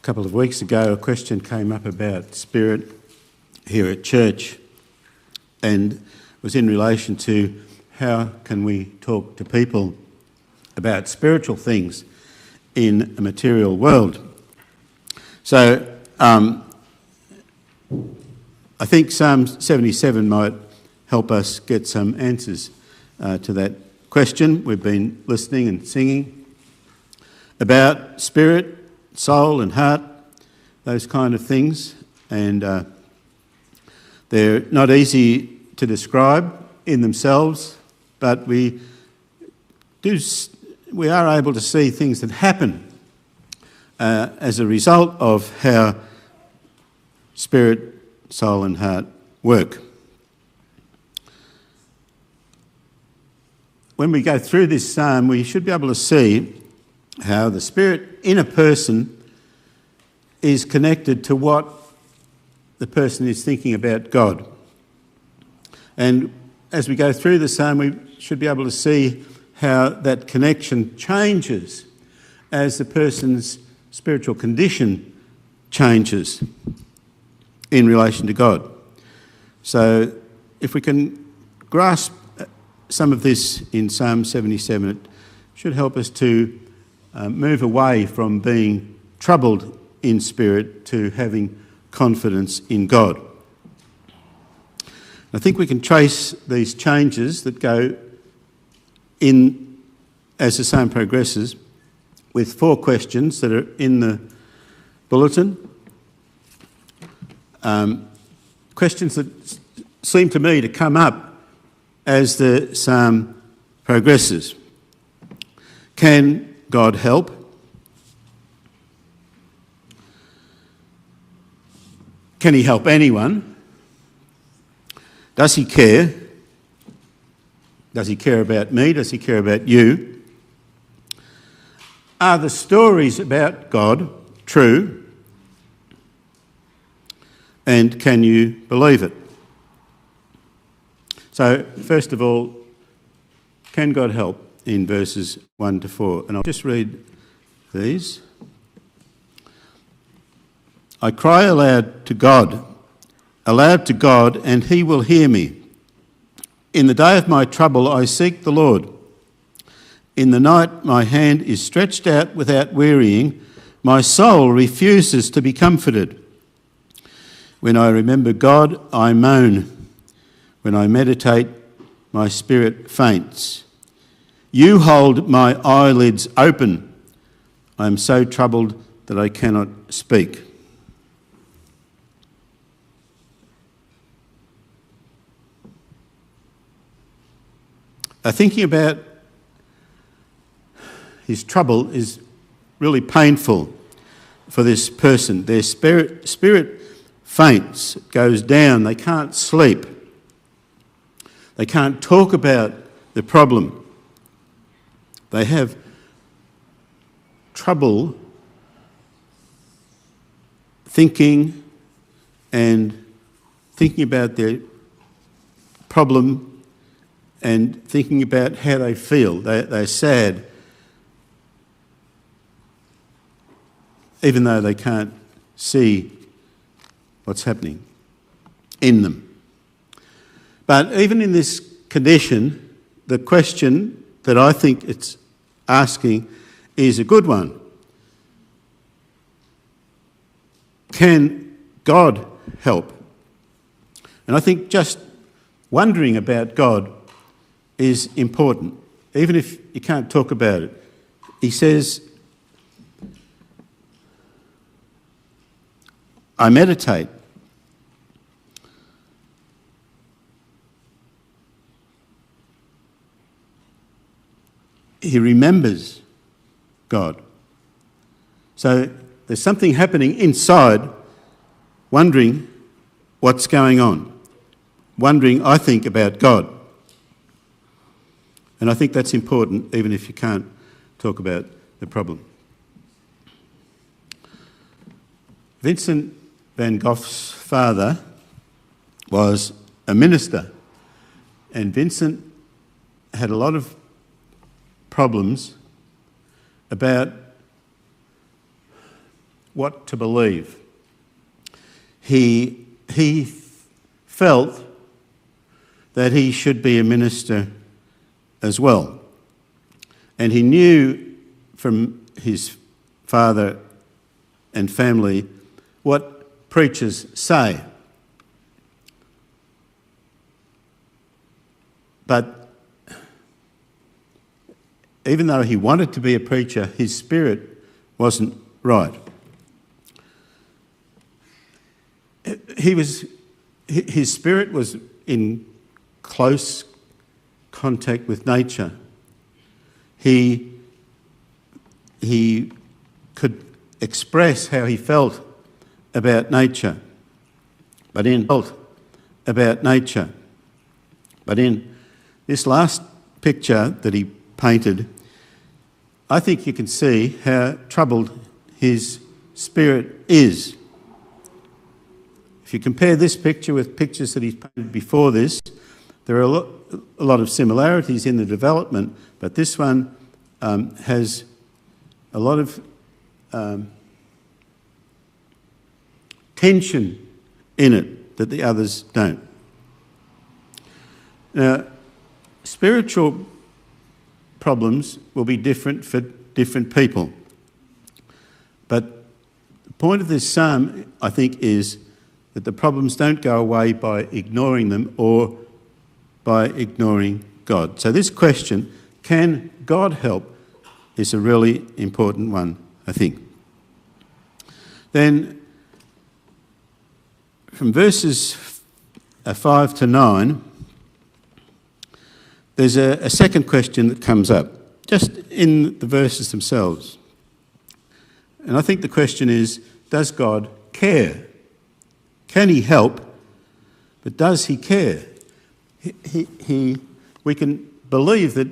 couple of weeks ago, a question came up about spirit here at church, and was in relation to how can we talk to people about spiritual things in a material world. So I think Psalm 77 might help us get some answers to that question. We've been listening and singing about spirit, soul and heart, those kind of things, and they're not easy to describe in themselves, but we are able to see things that happen as a result of how spirit, soul and heart work. When we go through this psalm, we should be able to see how the spirit in a person is connected to what the person is thinking about God. And as we go through the psalm, we should be able to see how that connection changes as the person's spiritual condition changes in relation to God. So if we can grasp some of this in Psalm 77, it should help us to move away from being troubled in spirit to having confidence in God. I think we can trace these changes that go in as the psalm progresses with 4 questions that are in the bulletin. Questions that seem to me to come up as the psalm progresses. Can God help? Can he help anyone? Does he care? Does he care about me? Does he care about you? Are the stories about God true? And can you believe it? So, first of all, can God help in verses 1 to 4? And I'll just read these. I cry aloud to God, and he will hear me. In the day of my trouble I seek the Lord. In the night my hand is stretched out without wearying. My soul refuses to be comforted. When I remember God, I moan. When I meditate, my spirit faints. You hold my eyelids open. I am so troubled that I cannot speak. Thinking about his trouble is really painful for this person. Their spirit faints, goes down, they can't sleep. They can't talk about the problem. They have trouble thinking about their problem and thinking about how they feel. They're sad, even though they can't see what's happening in them. But even in this condition, the question that I think it's asking is a good one. Can God help? And I think just wondering about God is important, even if you can't talk about it. He says, I meditate. He remembers God. So there's something happening inside, wondering what's going on, wondering, I think, about God. And I think that's important, even if you can't talk about the problem. Vincent van Gogh's father was a minister, and Vincent had a lot of problems about what to believe. He felt that he should be a minister as well. And he knew from his father and family what preachers say. But even though he wanted to be a preacher, his spirit wasn't right. His spirit was in close contact with nature. He could express how he felt about nature, but in this last picture that he painted, I think you can see how troubled his spirit is. If you compare this picture with pictures that he's painted before this, there are a lot of similarities in the development, but this one has a lot of tension in it that the others don't. Now, spiritual problems will be different for different people. But the point of this psalm, I think, is that the problems don't go away by ignoring them or by ignoring God. So this question, can God help, is a really important one, I think. Then, from verses 5 to 9, there's a second question that comes up, just in the verses themselves. And I think the question is, does God care? Can he help, but does he care? We can believe that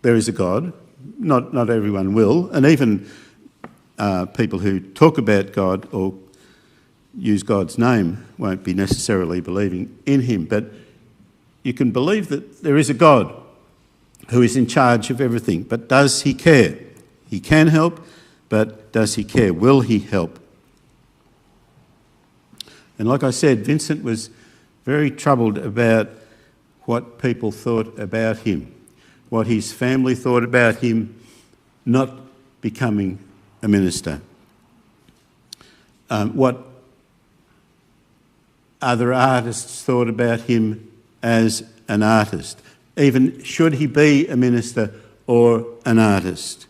there is a God. Not everyone will, and even people who talk about God or use God's name won't be necessarily believing in him. But you can believe that there is a God who is in charge of everything. But does he care? He can help, but does he care? Will he help? And like I said, Vincent was very troubled about what people thought about him, what his family thought about him not becoming a minister, what other artists thought about him as an artist, even should he be a minister or an artist.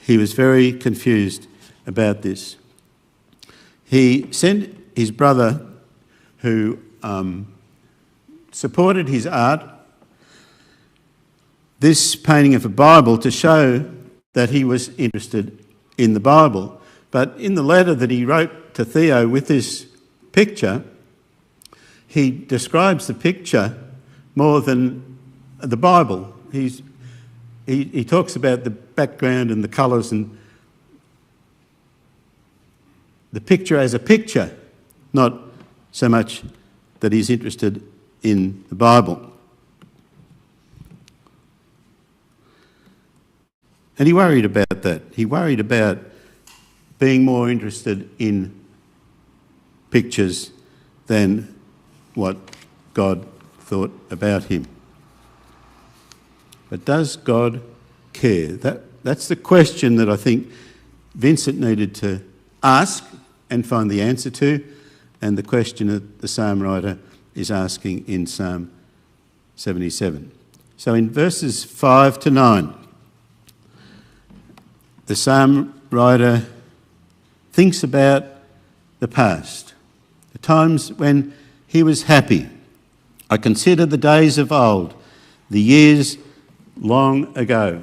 He was very confused about this. He sent his brother, who supported his art, this painting of a Bible to show that he was interested in the Bible. But in the letter that he wrote to Theo with this picture, he describes the picture more than the Bible. He talks about the background and the colours and the picture as a picture, not so much that he's interested in the Bible. And he worried about that. He worried about being more interested in pictures than what God thought about him. But does God care? That's the question that I think Vincent needed to ask and find the answer to, and the question that the psalm writer is asking in Psalm 77. So in verses 5 to 9, the psalm writer thinks about the past, the times when he was happy. I consider the days of old, the years long ago.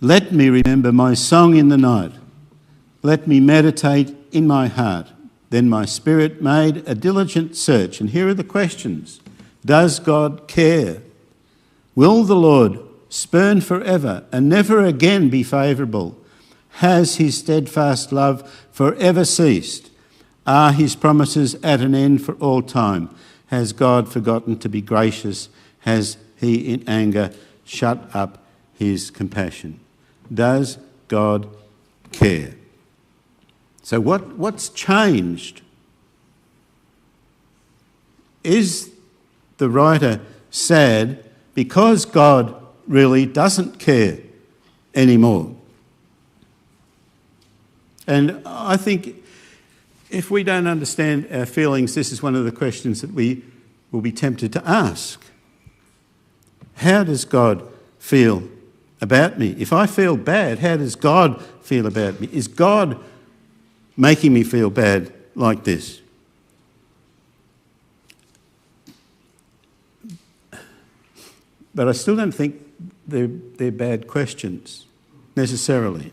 Let me remember my song in the night. Let me meditate in my heart. Then my spirit made a diligent search. And here are the questions. Does God care? Will the Lord spurn forever and never again be favourable? Has his steadfast love forever ceased? Are his promises at an end for all time? Has God forgotten to be gracious? Has he in anger shut up his compassion? Does God care? So what's changed? Is the writer sad because God really doesn't care anymore? And I think if we don't understand our feelings, this is one of the questions that we will be tempted to ask. How does God feel about me? If I feel bad, how does God feel about me? Is God making me feel bad like this? But I still don't think they're bad questions, necessarily.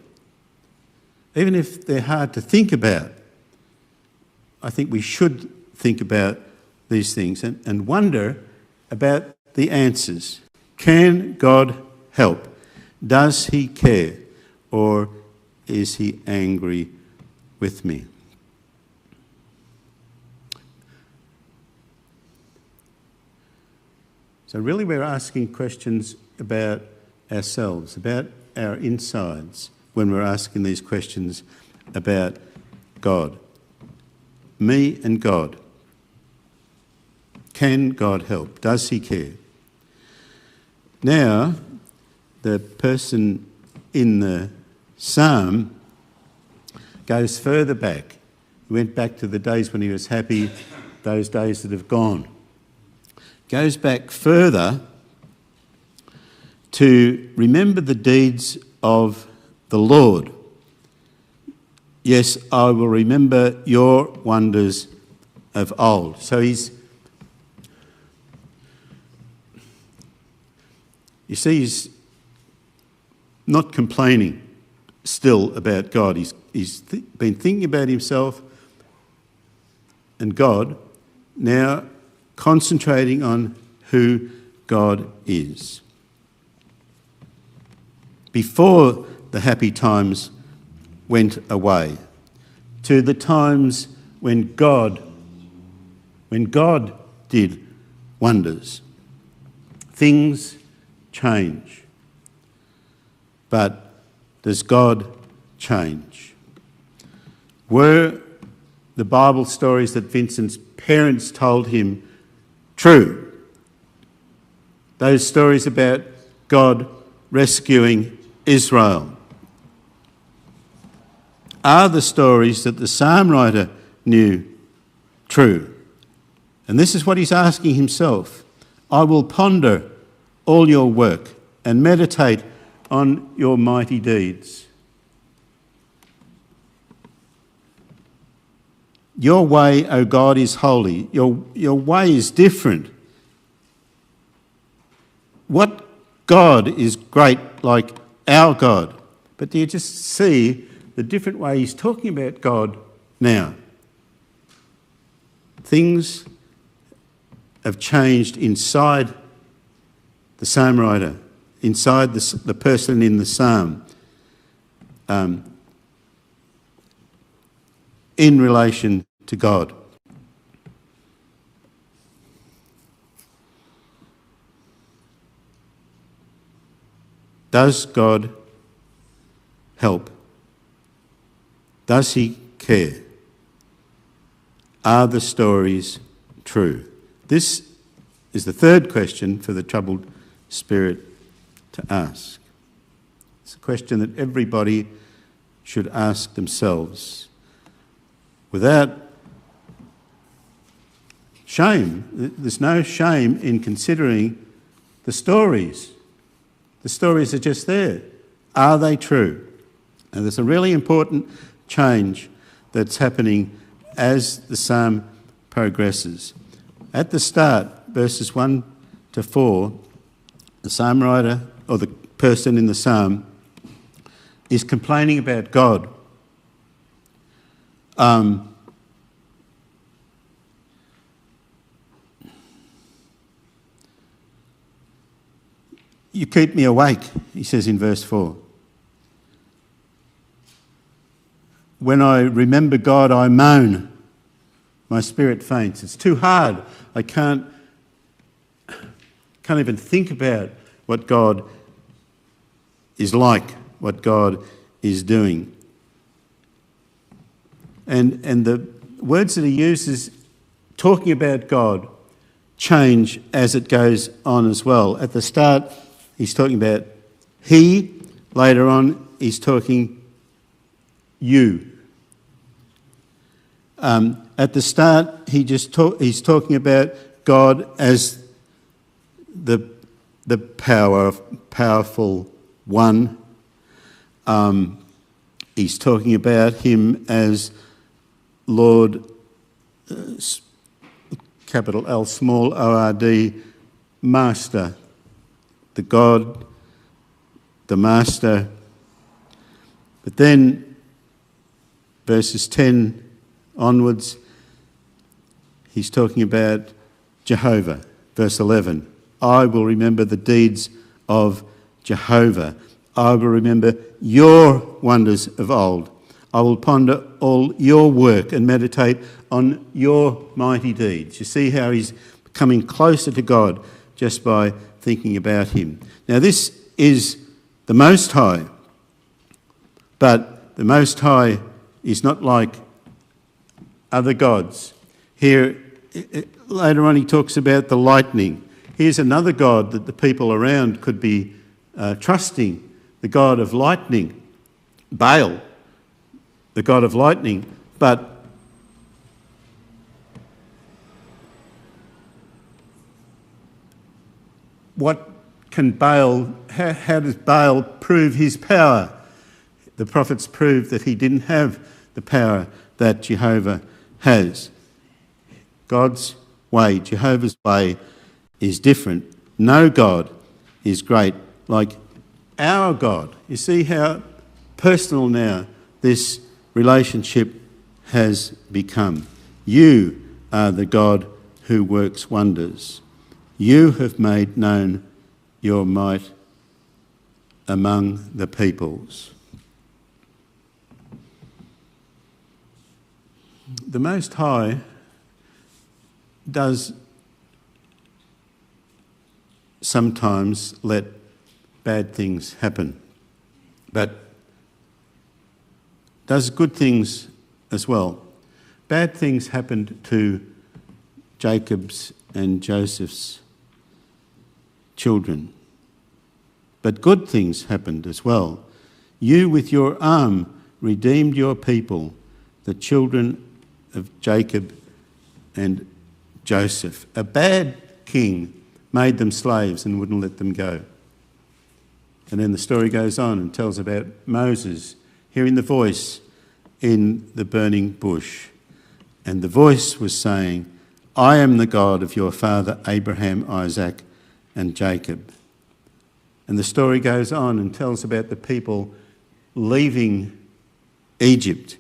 Even if they're hard to think about, I think we should think about these things and wonder about the answers. Can God help? Does he care? Or is he angry with me? So really we're asking questions about ourselves, about our insides, when we're asking these questions about God. Me and God. Can God help? Does he care? Now, the person in the psalm goes further back. He went back to the days when he was happy, those days that have gone. Goes back further to remember the deeds of the Lord. Yes, I will remember your wonders of old. So he's not complaining still about God. He's been thinking about himself and God, now concentrating on who God is. Before the happy times went away, to the times when God did wonders, things change. But does God change? Were the Bible stories that Vincent's parents told him true? Those stories about God rescuing Israel? Are the stories that the psalm writer knew true? And this is what he's asking himself. I will ponder all your work and meditate on your mighty deeds. Your way, O God, is holy. Your way is different. What God is great like our God? But do you just see the different way he's talking about God now? Things have changed inside the psalm writer, inside the person in the psalm, in relation to God. Does God help? Does he care? Are the stories true? This is the third question for the troubled spirit to ask. It's a question that everybody should ask themselves without shame. There's no shame in considering the stories. The stories are just there. Are they true? And there's a really important change that's happening as the psalm progresses. At the start, verses 1 to 4, the psalm writer, or the person in the psalm, is complaining about God. You keep me awake, he says in verse 4. When I remember God, I moan. My spirit faints. It's too hard. I can't even think about what God is like, what God is doing. And the words that he uses talking about God change as it goes on as well. At the start, he's talking about he. Later on, he's talking you. At the start, he's talking about God as the powerful one. He's talking about him as Lord, capital L, small O-R-D, Master, the God, the Master. But then, verses 10 onwards, he's talking about Jehovah. Verse 11, I will remember the deeds of Jehovah. I will remember your wonders of old. I will ponder all your work and meditate on your mighty deeds. You see how he's coming closer to God just by thinking about him. Now this is the Most High, but the Most High is not like other gods. Here, later on, he talks about the lightning. Here's another god that the people around could be trusting, the god of lightning, Baal, the god of lightning. But what can Baal, how does Baal prove his power? The prophets prove that he didn't have the power that Jehovah has. God's way, Jehovah's way, is different. No God is great like our God. You see how personal now this relationship has become. You are the God who works wonders. You have made known your might among the peoples. The Most High does sometimes let bad things happen, but does good things as well. Bad things happened to Jacob's and Joseph's children, but good things happened as well. You with your arm redeemed your people, the children of Jacob and Joseph. A bad king made them slaves and wouldn't let them go. And then the story goes on and tells about Moses hearing the voice in the burning bush. And the voice was saying, I am the God of your father Abraham, Isaac, and Jacob. And the story goes on and tells about the people leaving Egypt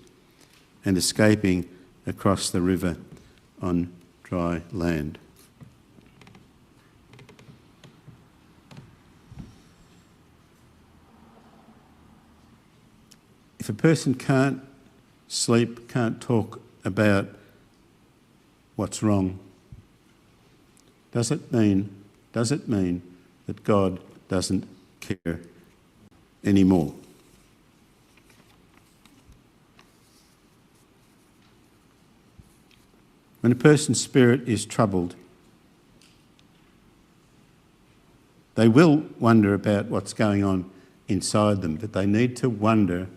and escaping across the river on dry land. If a person can't sleep, can't talk about what's wrong, does it mean that God doesn't care anymore? When a person's spirit is troubled, they will wonder about what's going on inside them, but they need to wonder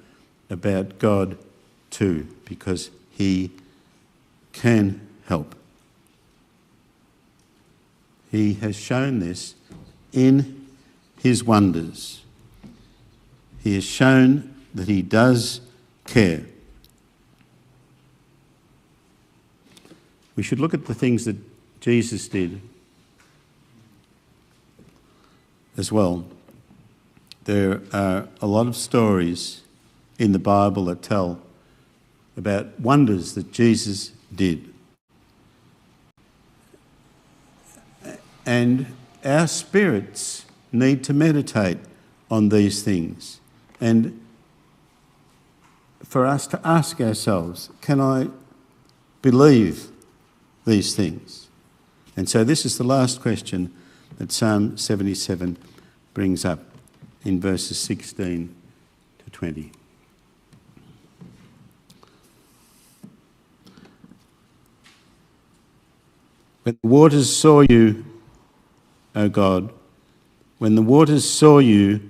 about God too, because he can help. He has shown this in his wonders. He has shown that he does care. We should look at the things that Jesus did as well. There are a lot of stories in the Bible that tell about wonders that Jesus did. And our spirits need to meditate on these things. And for us to ask ourselves, can I believe these things? And so this is the last question that Psalm 77 brings up in verses 16 to 20. When the waters saw you, O God, when the waters saw you,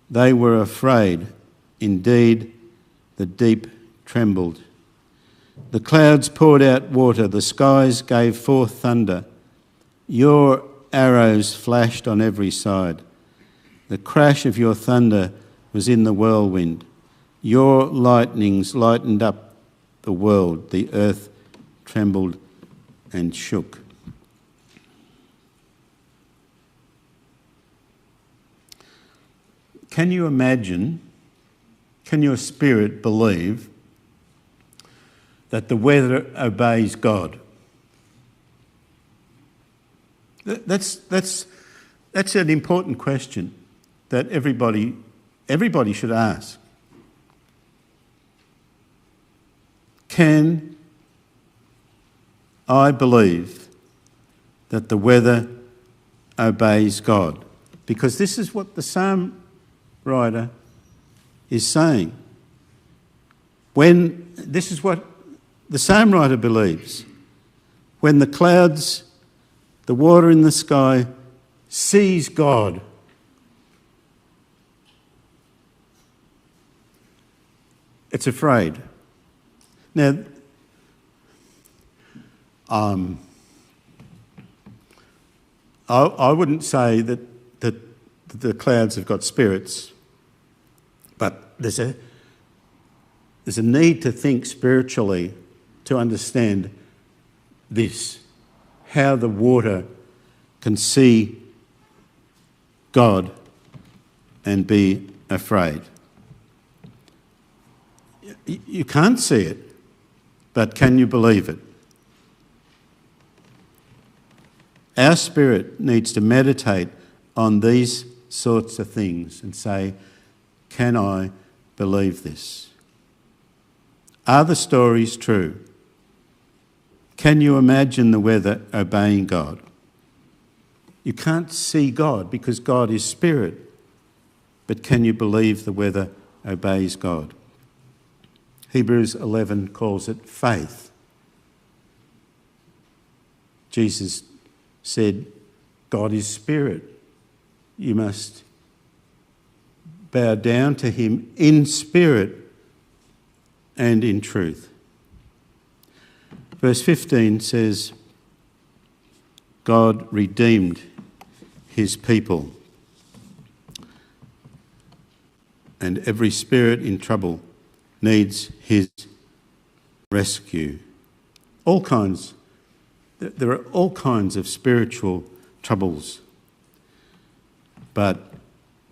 they were afraid. Indeed, the deep trembled. The clouds poured out water, the skies gave forth thunder. Your arrows flashed on every side. The crash of your thunder was in the whirlwind. Your lightnings lightened up the world. The earth trembled and shook. Can you imagine, can your spirit believe that the weather obeys God? That's an important question that everybody should ask. Can I believe that the weather obeys God? Because this is what the psalm writer is saying. This is what the psalm writer believes. When the clouds, the water in the sky, sees God, it's afraid. Now, I wouldn't say that the clouds have got spirits, but there's a need to think spiritually to understand this, how the water can see God and be afraid. You can't see it, but can you believe it? Our spirit needs to meditate on these sorts of things and say, can I believe this? Are the stories true? Can you imagine the weather obeying God? You can't see God because God is spirit, but can you believe the weather obeys God? Hebrews 11 calls it faith. Jesus said, God is spirit. You must bow down to him in spirit and in truth. Verse 15 says, God redeemed his people, and every spirit in trouble needs his rescue. There are all kinds of spiritual troubles, but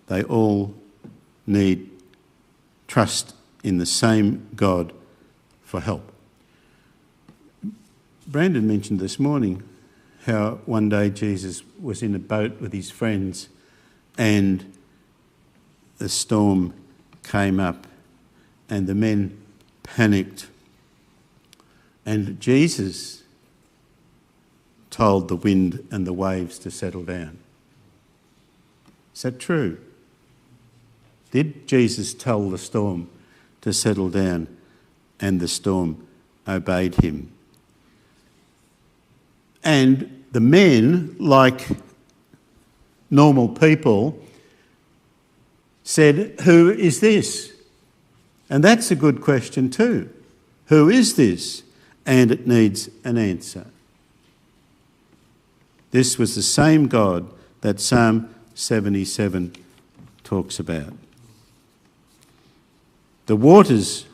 they all need trust in the same God for help. Brandon mentioned this morning how one day Jesus was in a boat with his friends and the storm came up and the men panicked, and Jesus told the wind and the waves to settle down. Is that true? Did Jesus tell the storm to settle down and the storm obeyed him? And the men, like normal people, said, who is this? And that's a good question too. Who is this? And it needs an answer. This was the same God that Psalm 77 talks about. The waters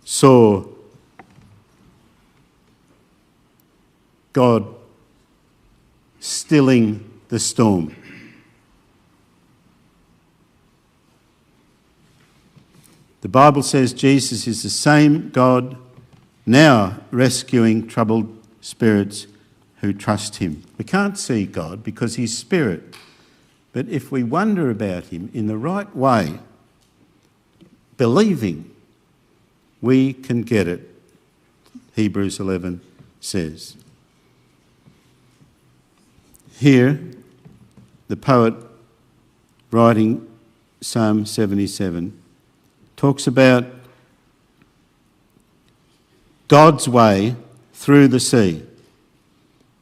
saw God stilling the storm. The Bible says Jesus is the same God now rescuing troubled spirits who trust him. We can't see God because he's spirit. But if we wonder about him in the right way, believing, we can get it, Hebrews 11 says. Here, the poet writing Psalm 77, talks about God's way through the sea,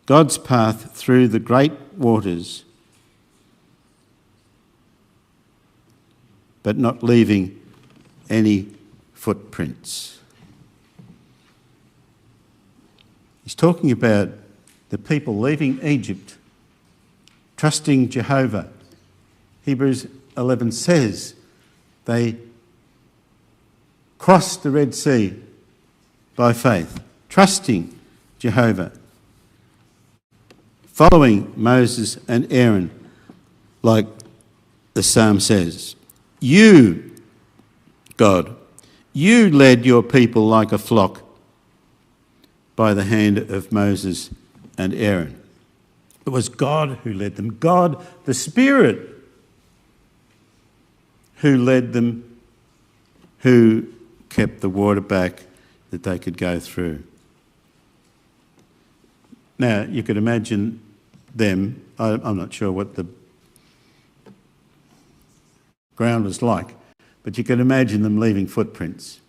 God's path through the great waters, but not leaving any footprints. He's talking about the people leaving Egypt, trusting Jehovah. Hebrews 11 says they crossed the Red Sea by faith, trusting Jehovah, following Moses and Aaron, like the psalm says. You, God, you led your people like a flock by the hand of Moses and Aaron. It was God who led them, God, the Spirit, who led them, who kept the water back that they could go through. Now, you could imagine them, I'm not sure what the ground was like, but you could imagine them leaving footprints.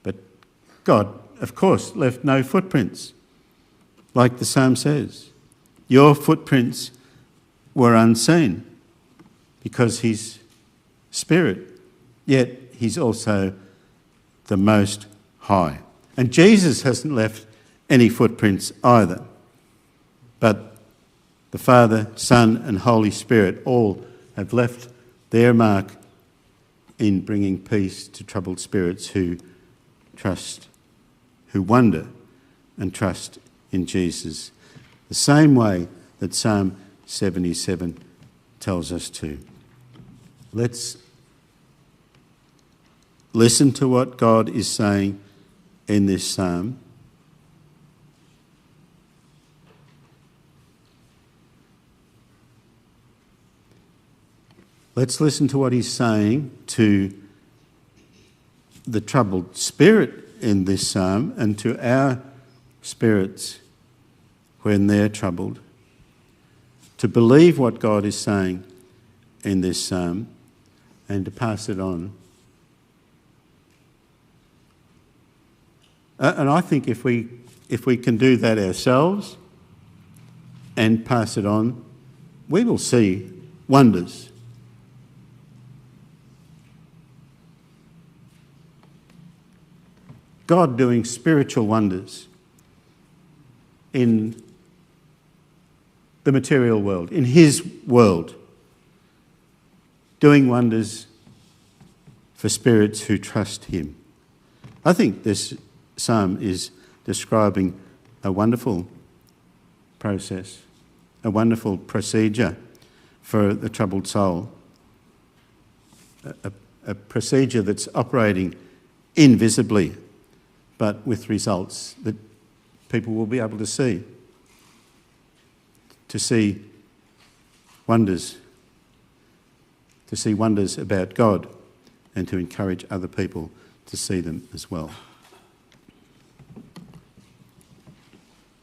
But God, of course, left no footprints, like the psalm says. Your footprints were unseen because he's Spirit, yet he's also the Most High. And Jesus hasn't left any footprints either. But the Father, Son and Holy Spirit all have left their mark in bringing peace to troubled spirits who trust, who wonder and trust in Jesus, the same way that Psalm 77 tells us to. Let's listen to what God is saying in this psalm. Let's listen to what he's saying to the troubled spirit in this psalm and to our spirits when they're troubled, to believe what God is saying in this psalm and to pass it on. And I think if we can do that ourselves and pass it on, we will see wonders. God doing spiritual wonders in the material world, in his world, doing wonders for spirits who trust him. I think this psalm is describing a wonderful process, a wonderful procedure for the troubled soul, a procedure that's operating invisibly, but with results that people will be able to see wonders about God and to encourage other people to see them as well.